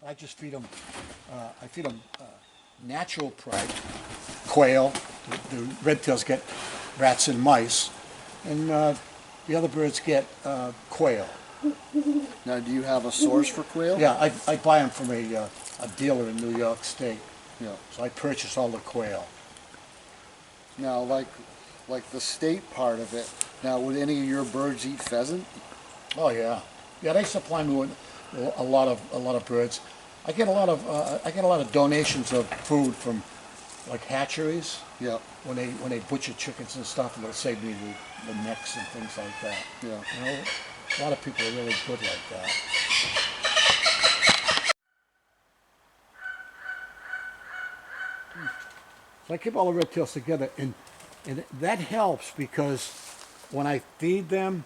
I just feed them, I feed them natural prey, quail. The red-tails get rats and mice, and the other birds get quail. Now, do you have a source for quail? Yeah, I buy them from a dealer in New York State. Yeah. So I purchase all the quail. Now, like the state part of it. Now, would any of your birds eat pheasant? Oh yeah, yeah. They supply me with a lot of birds. I get a lot of donations of food from like hatcheries. Yeah. When they butcher chickens and stuff, and they'll save me the necks and things like that. Yeah. You know, a lot of people are really good like that. So I keep all the red tails together, and that helps because when I feed them,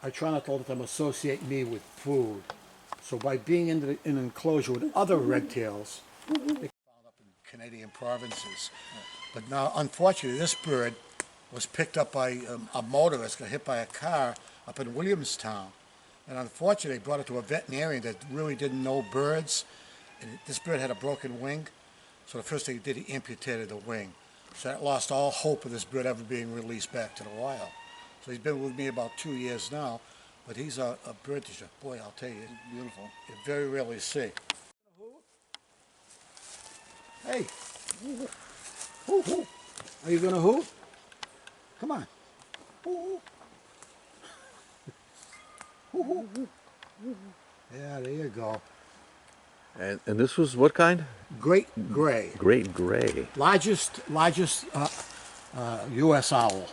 I try not to let them associate me with food. So by being in an enclosure with other red tails, they found up in Canadian provinces. But now, unfortunately, this bird was picked up by a motorist, got hit by a car up in Williamstown. And unfortunately, they brought it to a veterinarian that really didn't know birds. And this bird had a broken wing. So the first thing he did, he amputated the wing. So that lost all hope of this bird ever being released back to the wild. So he's been with me about 2 years now. But he's a bird teacher. Boy, I'll tell you, it's beautiful. You very rarely see. Hey. Are you going to hoot? Come on. Yeah, there you go. And this was what kind? Great gray. Great gray. Largest U.S. owl.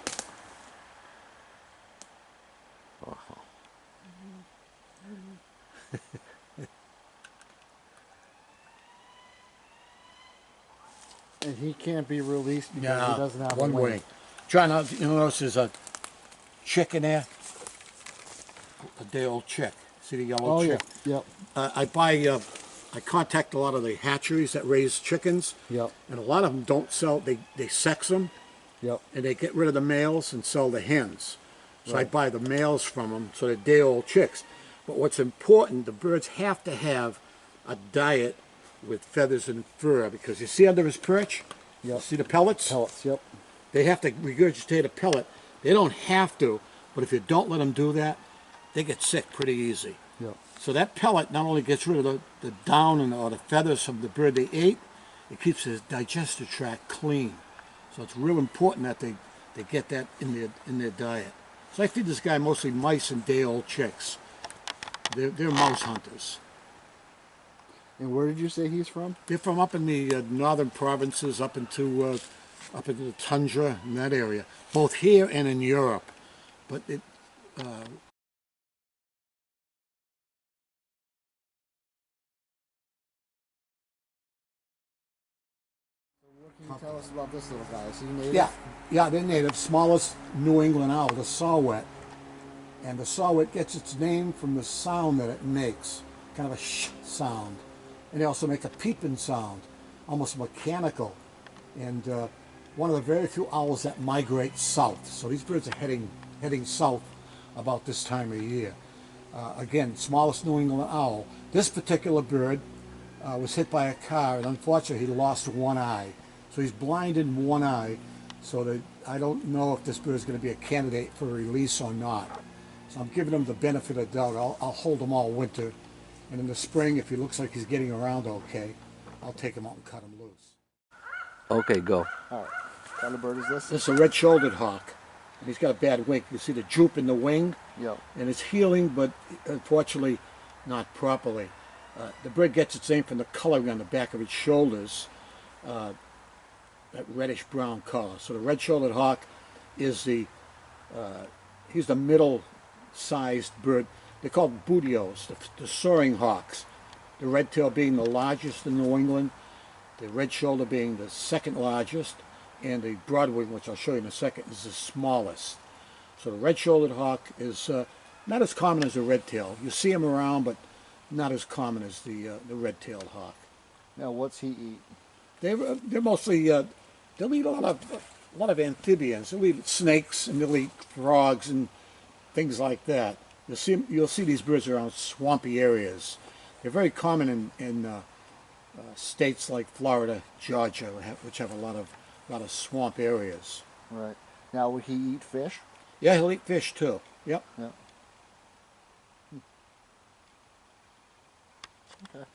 And he can't be released because he doesn't have one a wing. wing. Try not. You notice there's a chick in there. A day-old chick. See the yellow chick? Yep. I contact a lot of the hatcheries that raise chickens. Yep. And a lot of them don't sell. They sex them. Yep. And they get rid of the males and sell the hens. So Right. I buy the males from them, so they're day-old chicks. But what's important, the birds have to have a diet with feathers and fur, because you see under his perch, you see the pellets? Pellets, yep. They have to regurgitate a pellet. They don't have to, but if you don't let them do that, they get sick pretty easy. Yep. So that pellet not only gets rid of the down or the feathers from the bird they ate, it keeps his digestive tract clean. So it's real important that they get that in their diet. So I feed this guy mostly mice and day-old chicks. They're mouse hunters. And where did you say he's from? They're from up in the northern provinces, up into the tundra in that area, both here and in Europe. But it. What can you tell us about this little guy? Is he native? Yeah, they're native. Smallest New England owl, the saw-whet. And the saw-whet gets its name from the sound that it makes, kind of a sh sound. And they also make a peeping sound, almost mechanical. And one of the very few owls that migrate south. So these birds are heading south about this time of year. Again, smallest New England owl. This particular bird was hit by a car, and unfortunately he lost one eye. So he's blind in one eye, so that I don't know if this bird is going to be a candidate for release or not. So I'm giving him the benefit of the doubt. I'll hold him all winter. And in the spring, if he looks like he's getting around okay, I'll take him out and cut him loose. Okay, go. All right. What kind of bird is this? This is a red-shouldered hawk. And he's got a bad wing. You see the droop in the wing? Yep. And it's healing, but unfortunately not properly. The bird gets its name from the coloring on the back of its shoulders, that reddish-brown color. So the red-shouldered hawk is he's the middle-sized bird. They're called bootios, the soaring hawks. The red tail being the largest in New England, the red shoulder being the second largest, and the broadwing, which I'll show you in a second, is the smallest. So the red-shouldered hawk is not as common as the red tail. You see them around, but not as common as the red-tailed hawk. Now, what's he eat? They're mostly they'll eat a lot of amphibians. They'll eat snakes and they'll eat frogs and things like that. You'll see these birds around swampy areas. They're very common in states like Florida, Georgia, which have a lot of swamp areas. Right. Now, would he eat fish? Yeah, he'll eat fish too. Yep. Yeah. Okay. What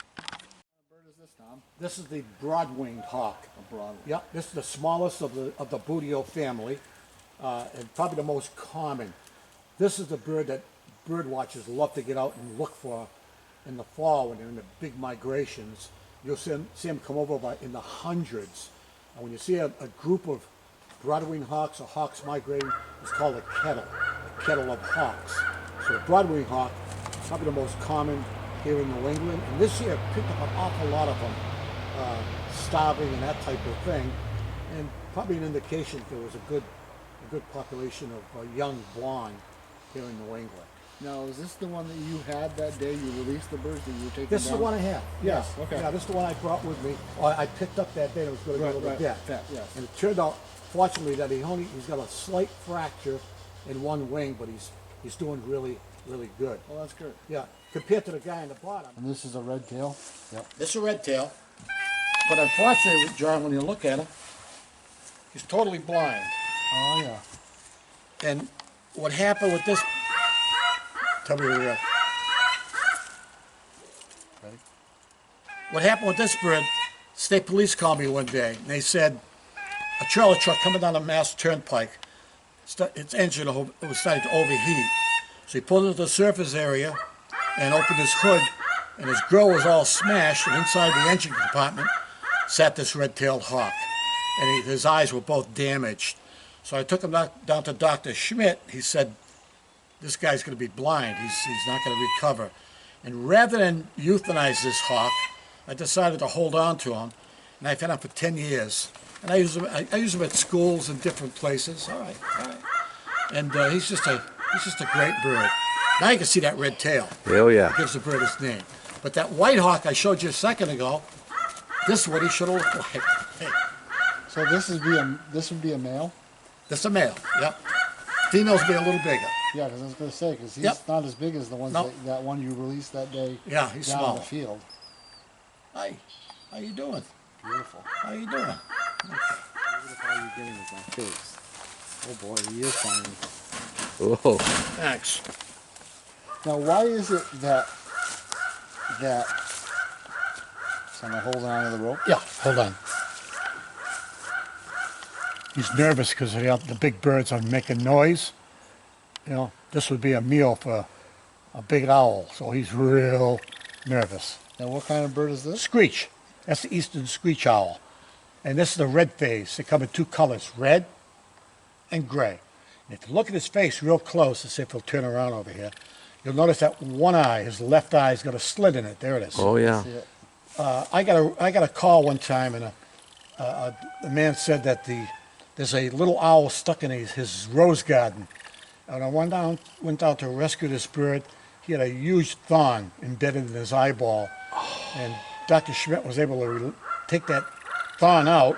bird is this, Tom? This is the broad-winged hawk. A broad. Yep. This is the smallest of the booteal family, and probably the most common. This is the bird that bird watchers love to get out and look for in the fall when they're in the big migrations. You'll see them come over in the hundreds. And when you see a group of broad-winged hawks or hawks migrating, it's called a kettle of hawks. So the broad-winged hawk, probably the most common here in New England. And this year picked up an awful lot of them, starving and that type of thing. And probably an indication that there was a good population of young blonde here in New England. Now, is this the one that you had that day you released the birds that you were taking This is the down? one I have. Yes. Okay. Yeah, this is the one I brought with me. Or I picked up that day and it was going to go to Right, death. yes. And it turned out, fortunately, that he's got a slight fracture in one wing, but he's doing really, really good. Well, that's good. Yeah, compared to the guy in the bottom. And this is a red tail? Yep. This is a red tail, but unfortunately, John, when you look at him, he's totally blind. Oh, yeah. And what happened with this? Tell me where you're at. Ready? What happened with this bird? State police called me one day, and they said a trailer truck coming down the Mass Turnpike, its engine was starting to overheat. So he pulled into the surface area and opened his hood, and his grill was all smashed, and inside the engine compartment sat this red-tailed hawk, and his eyes were both damaged. So I took him down to Dr. Schmidt. He said, this guy's going to be blind. He's not going to recover. And rather than euthanize this hawk, I decided to hold on to him, and I've had him for 10 years. And I use him at schools and different places. All right. And he's just a great bird. Now you can see that red tail. Oh yeah. It gives the bird its name. But that white hawk I showed you a second ago, this is what he should have looked like. Hey, So this would be a male? this is a male. Yep. Females be a little bigger. Yeah, because I was going to say, because he's Yep. not as big as the ones Nope. that one you released that day Yeah, he's down small. in the field. Hi. How you doing? Beautiful. How you doing? Beautiful how you getting with my face. Oh boy, he is tiny. Oh. Thanks. Now, why is it that so am I holding on to the rope? Yeah, hold on. He's nervous because the big birds are making noise. You know, this would be a meal for a big owl, so he's real nervous. Now, what kind of bird is this? Screech. That's the eastern screech owl. And this is the red phase. They come in two colors, red and gray. And if you look at his face real close, to see if he'll turn around over here, you'll notice that one eye, his left eye's got a slit in it. There it is. Oh yeah. See it? I got a call one time, and a man said that there's a little owl stuck in his rose garden. And I went down to rescue this bird. He had a huge thorn embedded in his eyeball, and Dr. Schmidt was able to take that thorn out,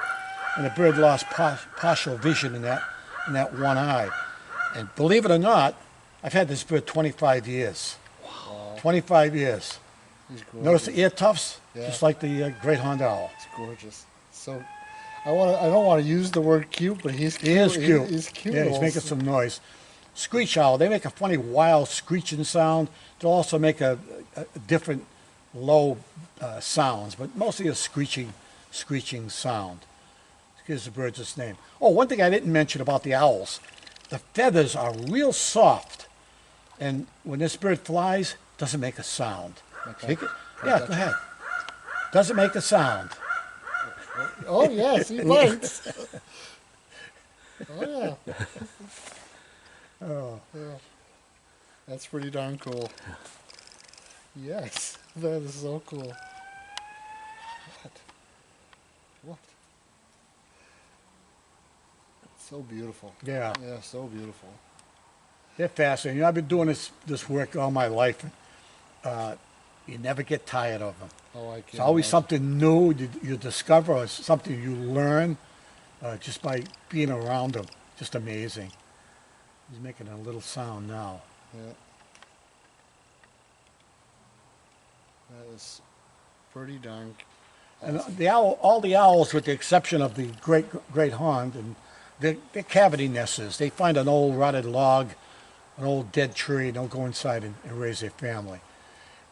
and the bird lost partial vision in that one eye. And believe it or not, I've had this bird 25 years. Wow. 25 years. He's gorgeous. Notice the ear tufts, Yeah. just like the great horned owl. It's gorgeous. So, I don't want to use the word cute, but he's cute. He is cute. He's cute. Yeah, he's making some noise. Screech owl, they make a funny wild screeching sound. They'll also make a different low sounds, but mostly a screeching sound. It gives the birds its name. Oh, one thing I didn't mention about the owls, the feathers are real soft, and when this bird flies, it doesn't make a sound. Okay. Yeah, go ahead. Doesn't make a sound. Oh yes, he bites. Oh yeah. Oh. Yeah. That's pretty darn cool. Yes, that is so cool. What? It's so beautiful. Yeah. Yeah, so beautiful. They're fascinating. You know, I've been doing this work all my life. You never get tired of them. Oh, I can't. It's always something new you discover, or something you learn just by being around them. Just amazing. He's making a little sound now. Yeah. That is pretty darn. And the owl, all the owls, with the exception of the great horned, and they're cavity nesters. They find an old rotted log, an old dead tree, and they'll go inside and raise their family.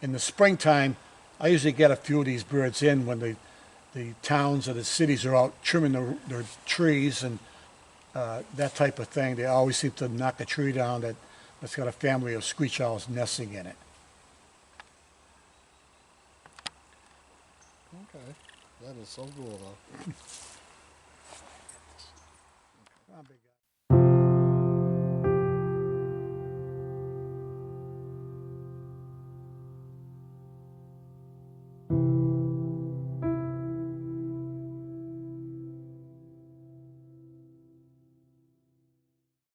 In the springtime, I usually get a few of these birds in when the towns or the cities are out trimming their trees and that type of thing. They always seem to knock a tree down that's got a family of screech owls nesting in it. Okay, that is so cool though.